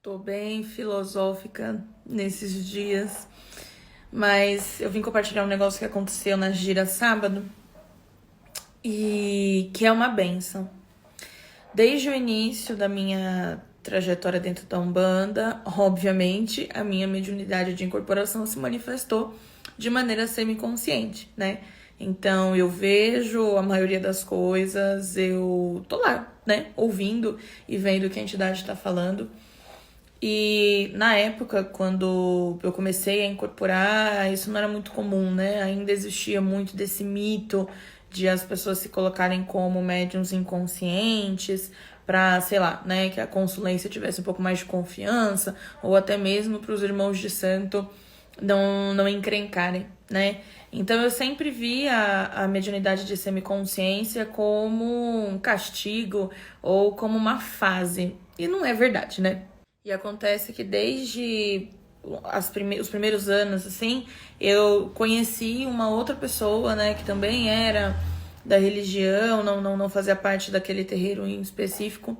Tô bem filosófica nesses dias, mas eu vim compartilhar um negócio que aconteceu na gira sábado e que é uma benção. Desde o início da minha trajetória dentro da Umbanda, obviamente, a minha mediunidade de incorporação se manifestou de maneira semiconsciente, né? Então eu vejo a maioria das coisas, eu tô lá, né? Ouvindo e vendo o que a entidade tá falando. E na época, quando eu comecei a incorporar, isso não era muito comum, né? Ainda existia muito desse mito de as pessoas se colocarem como médiums inconscientes para, sei lá, né, que a consulência tivesse um pouco mais de confiança, ou até mesmo para os irmãos de santo não encrencarem, né? Então eu sempre vi a mediunidade de semiconsciência como um castigo ou como uma fase. E não é verdade, né? E acontece que desde os primeiros anos, assim, eu conheci uma outra pessoa, né, que também era da religião, não fazia parte daquele terreiro em específico,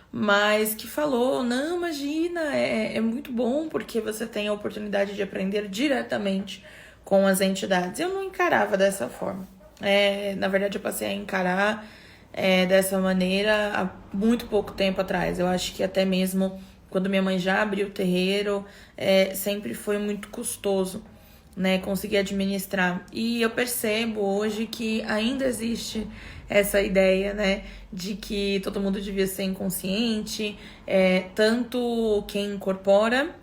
mas que falou, não, imagina, é muito bom porque você tem a oportunidade de aprender diretamente com as entidades. Eu não encarava dessa forma. Na verdade, eu passei a encarar dessa maneira há muito pouco tempo atrás. Eu acho que até mesmo quando minha mãe já abriu o terreiro, sempre foi muito custoso, né, conseguir administrar. E eu percebo hoje que ainda existe essa ideia, né, de que todo mundo devia ser inconsciente, tanto quem incorpora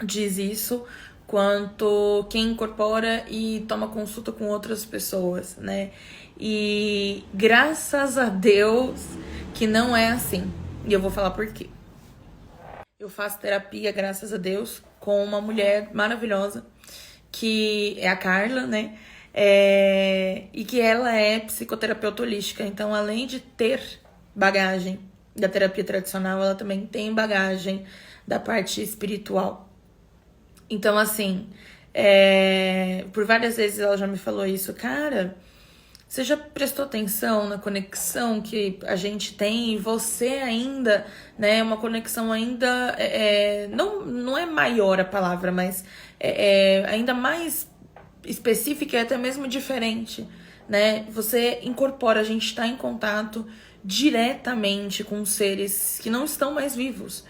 diz isso, quanto quem incorpora e toma consulta com outras pessoas, né? E graças a Deus que não é assim. E eu vou falar por quê. Eu faço terapia, graças a Deus, com uma mulher maravilhosa, que é a Carla, né? E que ela é psicoterapeuta holística. Então, além de ter bagagem da terapia tradicional, ela também tem bagagem da parte espiritual. Então, assim, por várias vezes ela já me falou isso, cara. Você já prestou atenção na conexão que a gente tem e você ainda, né, uma conexão ainda, não é maior a palavra, mas ainda mais específica e até mesmo diferente, né? Você incorpora, a gente está em contato diretamente com seres que não estão mais vivos,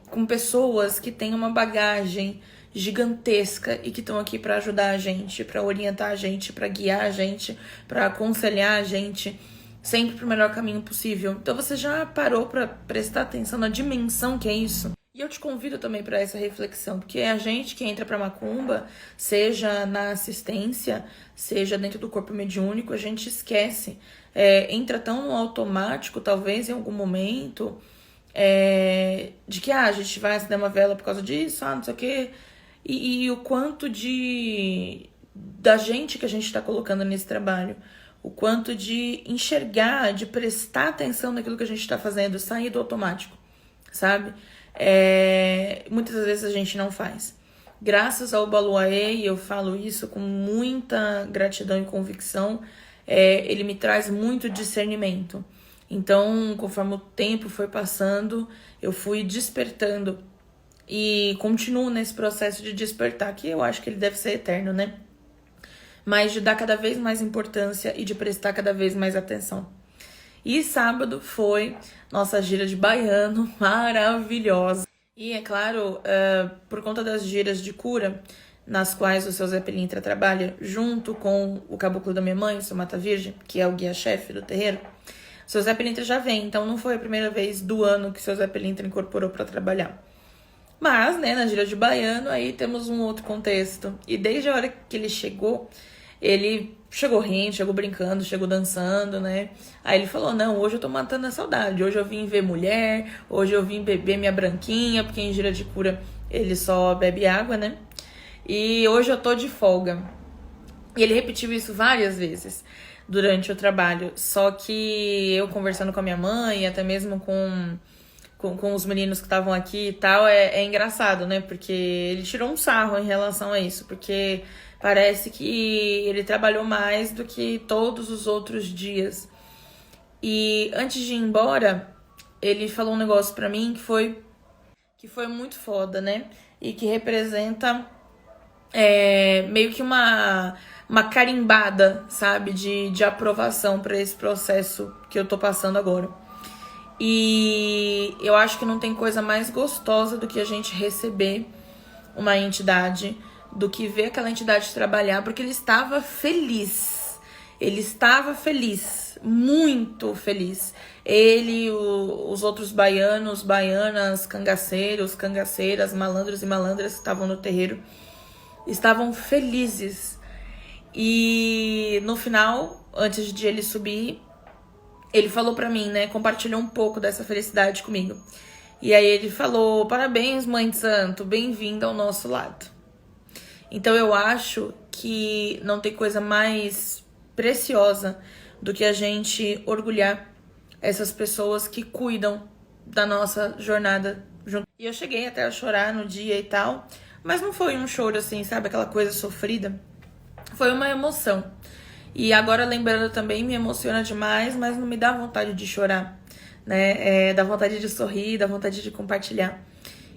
com pessoas que têm uma bagagem gigantesca e que estão aqui para ajudar a gente, para orientar a gente, para guiar a gente, para aconselhar a gente sempre pro melhor caminho possível. Então você já parou para prestar atenção na dimensão que é isso? E eu te convido também para essa reflexão, porque a gente que entra para macumba, seja na assistência, seja dentro do corpo mediúnico, a gente esquece, entra tão no automático, talvez em algum momento, de que a gente vai acender uma vela por causa disso, não sei o quê. E o quanto da gente que a gente está colocando nesse trabalho, o quanto de enxergar, de prestar atenção naquilo que a gente está fazendo, sair do automático, sabe? Muitas vezes a gente não faz. Graças ao Baluaê, e eu falo isso com muita gratidão e convicção, ele me traz muito discernimento. Então, conforme o tempo foi passando, eu fui despertando e continuo nesse processo de despertar, que eu acho que ele deve ser eterno, né? Mas de dar cada vez mais importância e de prestar cada vez mais atenção. E sábado foi nossa gira de baiano, maravilhosa. E é claro, por conta das giras de cura, nas quais o seu Zé Pilintra trabalha junto com o caboclo da minha mãe, o seu Mata Virgem, que é o guia-chefe do terreiro, o seu Zé Pilintra já vem, então não foi a primeira vez do ano que o seu Zé Pilintra incorporou para trabalhar. Mas, né, na gira de baiano, aí temos um outro contexto. E desde a hora que ele chegou rindo, chegou brincando, chegou dançando, né? Aí ele falou, não, hoje eu tô matando a saudade. Hoje eu vim ver mulher, hoje eu vim beber minha branquinha, porque em gira de cura ele só bebe água, né? E hoje eu tô de folga. E ele repetiu isso várias vezes durante o trabalho. Só que eu conversando com a minha mãe, até mesmo com os meninos que estavam aqui e tal, é engraçado, né? Porque ele tirou um sarro em relação a isso, porque parece que ele trabalhou mais do que todos os outros dias. E antes de ir embora, ele falou um negócio pra mim que foi que foi muito foda, né? E que representa meio que uma carimbada, sabe? De aprovação para esse processo que eu tô passando agora. E eu acho que não tem coisa mais gostosa do que a gente receber uma entidade, do que ver aquela entidade trabalhar, porque ele estava feliz. Ele estava feliz, muito feliz. Ele, os outros baianos, baianas, cangaceiros, cangaceiras, malandros e malandras que estavam no terreiro, estavam felizes. E no final, antes de ele subir, ele falou pra mim, né, compartilhou um pouco dessa felicidade comigo. E aí ele falou: parabéns, mãe de santo, bem-vinda ao nosso lado. Então eu acho que não tem coisa mais preciosa do que a gente orgulhar essas pessoas que cuidam da nossa jornada junto. E eu cheguei até a chorar no dia e tal, mas não foi um choro assim, sabe, aquela coisa sofrida. Foi uma emoção. E agora lembrando também, me emociona demais, mas não me dá vontade de chorar, né? Dá vontade de sorrir, dá vontade de compartilhar.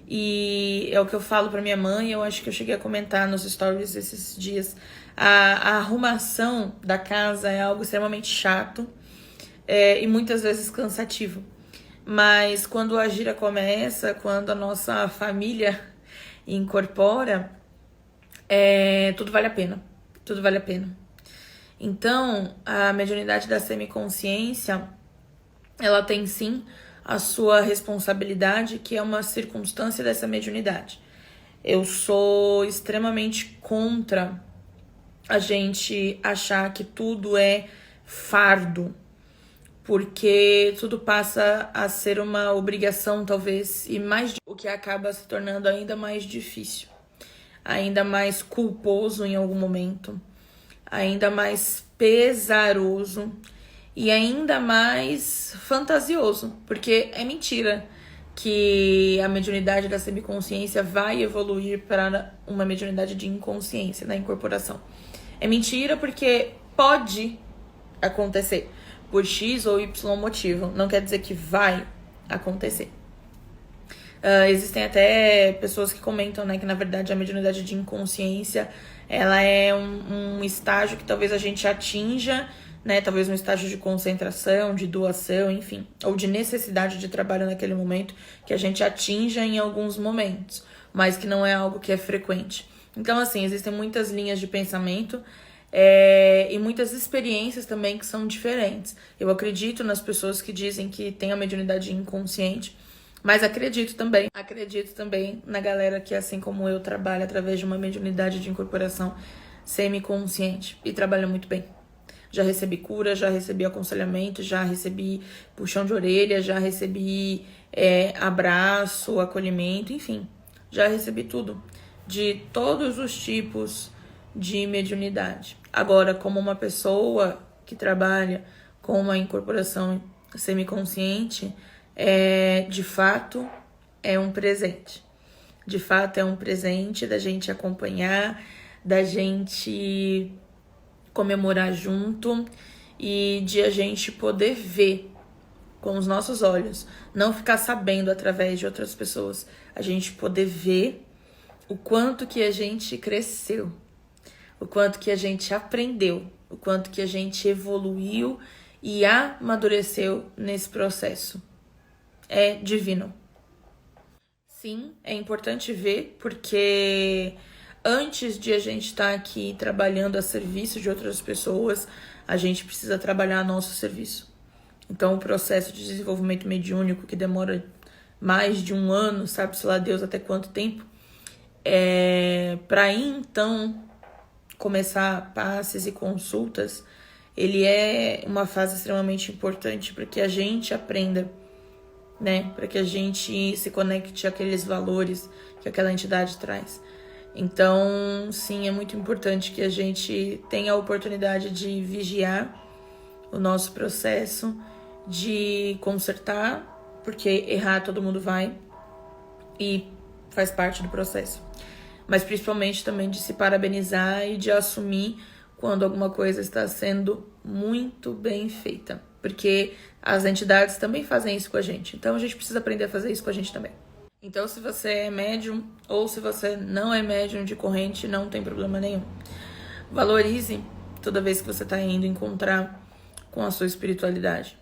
E é o que eu falo pra minha mãe, eu acho que eu cheguei a comentar nos stories esses dias. A arrumação da casa é algo extremamente chato e muitas vezes cansativo. Mas quando a gira começa, quando a nossa família incorpora, tudo vale a pena. Tudo vale a pena. Então, a mediunidade da semiconsciência, ela tem sim a sua responsabilidade, que é uma circunstância dessa mediunidade. Eu sou extremamente contra a gente achar que tudo é fardo, porque tudo passa a ser uma obrigação, talvez, e mais o que acaba se tornando ainda mais difícil, ainda mais culposo em algum momento, ainda mais pesaroso e ainda mais fantasioso, porque é mentira que a mediunidade da semiconsciência vai evoluir para uma mediunidade de inconsciência, da incorporação. É mentira porque pode acontecer por X ou Y motivo, não quer dizer que vai acontecer. Existem até pessoas que comentam, né, que na verdade a mediunidade de inconsciência ela é um estágio que talvez a gente atinja, né, talvez um estágio de concentração, de doação, enfim, ou de necessidade de trabalho naquele momento, que a gente atinja em alguns momentos, mas que não é algo que é frequente. Então, assim, existem muitas linhas de pensamento e muitas experiências também que são diferentes. Eu acredito nas pessoas que dizem que tem a mediunidade inconsciente, mas acredito também na galera que, assim como eu, trabalha através de uma mediunidade de incorporação semiconsciente e trabalha muito bem. Já recebi cura, já recebi aconselhamento, já recebi puxão de orelha, já recebi abraço, acolhimento, enfim. Já recebi tudo, de todos os tipos de mediunidade. Agora, como uma pessoa que trabalha com uma incorporação semiconsciente, de fato é um presente. De fato é um presente da gente acompanhar, da gente comemorar junto e de a gente poder ver com os nossos olhos, não ficar sabendo através de outras pessoas, a gente poder ver o quanto que a gente cresceu, o quanto que a gente aprendeu, o quanto que a gente evoluiu e amadureceu nesse processo. É divino. Sim, é importante ver, porque antes de a gente estar aqui trabalhando a serviço de outras pessoas, a gente precisa trabalhar nosso serviço. Então, o processo de desenvolvimento mediúnico, que demora mais de 1 ano, sabe-se lá Deus até quanto tempo, para aí, então, começar passes e consultas, ele é uma fase extremamente importante para que a gente aprenda, né? Para que a gente se conecte àqueles valores que aquela entidade traz. Então, sim, é muito importante que a gente tenha a oportunidade de vigiar o nosso processo, de consertar, porque errar todo mundo vai e faz parte do processo. Mas principalmente também de se parabenizar e de assumir quando alguma coisa está sendo muito bem feita. Porque as entidades também fazem isso com a gente. Então a gente precisa aprender a fazer isso com a gente também. Então, se você é médium ou se você não é médium de corrente, não tem problema nenhum. Valorize toda vez que você está indo encontrar com a sua espiritualidade.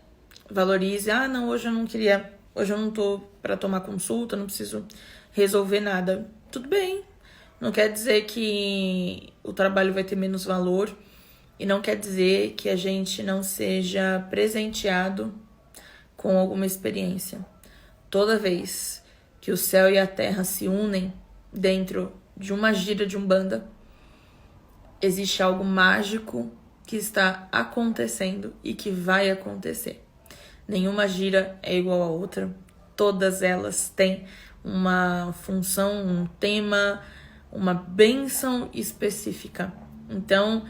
Valorize, não, hoje eu não tô para tomar consulta, não preciso resolver nada. Tudo bem. Não quer dizer que o trabalho vai ter menos valor e não quer dizer que a gente não seja presenteado com alguma experiência. Toda vez que o céu e a terra se unem dentro de uma gira de Umbanda, existe algo mágico que está acontecendo e que vai acontecer. Nenhuma gira é igual a outra. Todas elas têm uma função, um tema, uma bênção específica. Então,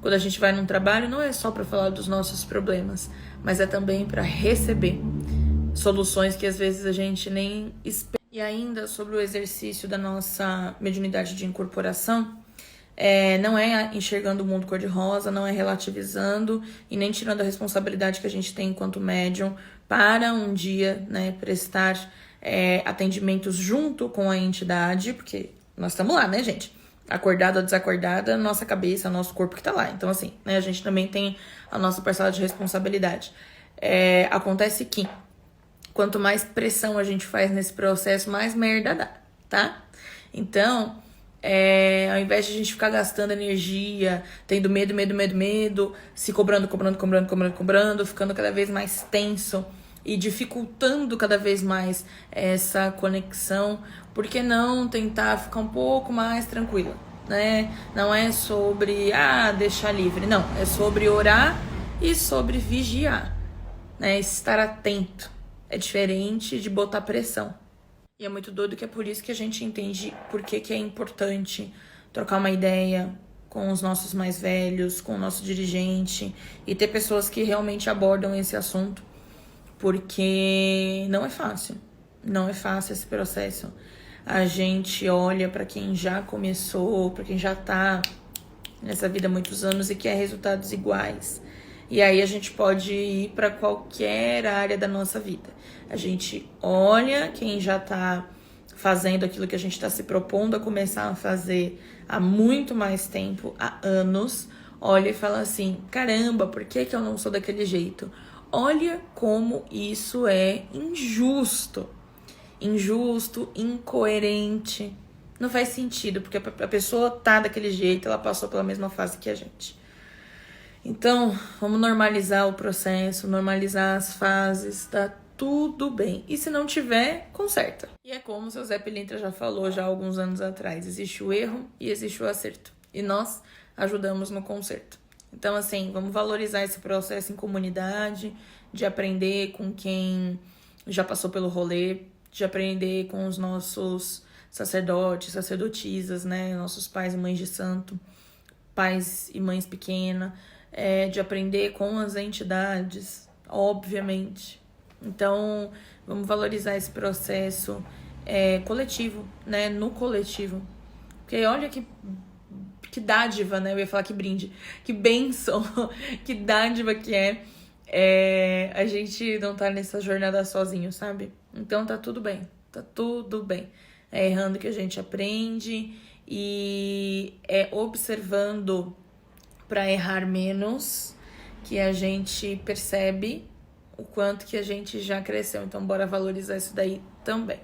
quando a gente vai num trabalho, não é só para falar dos nossos problemas, mas é também para receber soluções que às vezes a gente nem espera. E ainda sobre o exercício da nossa mediunidade de incorporação, não é enxergando o mundo cor-de-rosa, não é relativizando e nem tirando a responsabilidade que a gente tem enquanto médium para um dia, né, prestar atendimentos junto com a entidade, porque nós estamos lá, né, gente? Acordada ou desacordada, nossa cabeça, nosso corpo que tá lá. Então, assim, né, a gente também tem a nossa parcela de responsabilidade. Acontece que quanto mais pressão a gente faz nesse processo, mais merda dá, tá? Então, ao invés de a gente ficar gastando energia, tendo medo, se cobrando, ficando cada vez mais tenso e dificultando cada vez mais essa conexão, por que não tentar ficar um pouco mais tranquila, né? Não é sobre, deixar livre, não. É sobre orar e sobre vigiar, né? Estar atento. É diferente de botar pressão. E é muito doido que é por isso que a gente entende por que é importante trocar uma ideia com os nossos mais velhos, com o nosso dirigente e ter pessoas que realmente abordam esse assunto, porque não é fácil. Não é fácil esse processo. A gente olha para quem já começou, para quem já tá nessa vida há muitos anos e quer resultados iguais. E aí a gente pode ir para qualquer área da nossa vida. A gente olha quem já tá fazendo aquilo que a gente está se propondo a começar a fazer há muito mais tempo, há anos, olha e fala assim, caramba, por que eu não sou daquele jeito? Olha como isso é injusto. Injusto, incoerente. Não faz sentido, porque a pessoa tá daquele jeito, ela passou pela mesma fase que a gente. Então, vamos normalizar o processo, normalizar as fases, tá tudo bem. E se não tiver, conserta. E é como o seu Zé Pilintra já falou já há alguns anos atrás, existe o erro e existe o acerto. E nós ajudamos no conserto. Então, assim, vamos valorizar esse processo em comunidade, de aprender com quem já passou pelo rolê, de aprender com os nossos sacerdotes, sacerdotisas, né? Nossos pais e mães de santo, pais e mães pequenas, de aprender com as entidades, obviamente. Então, vamos valorizar esse processo coletivo, né? No coletivo. Porque olha que dádiva, né? Eu ia falar que brinde. Que bênção, que dádiva que a gente não tá nessa jornada sozinho, sabe? Então tá tudo bem, tá tudo bem. É errando que a gente aprende e é observando para errar menos que a gente percebe o quanto que a gente já cresceu. Então bora valorizar isso daí também.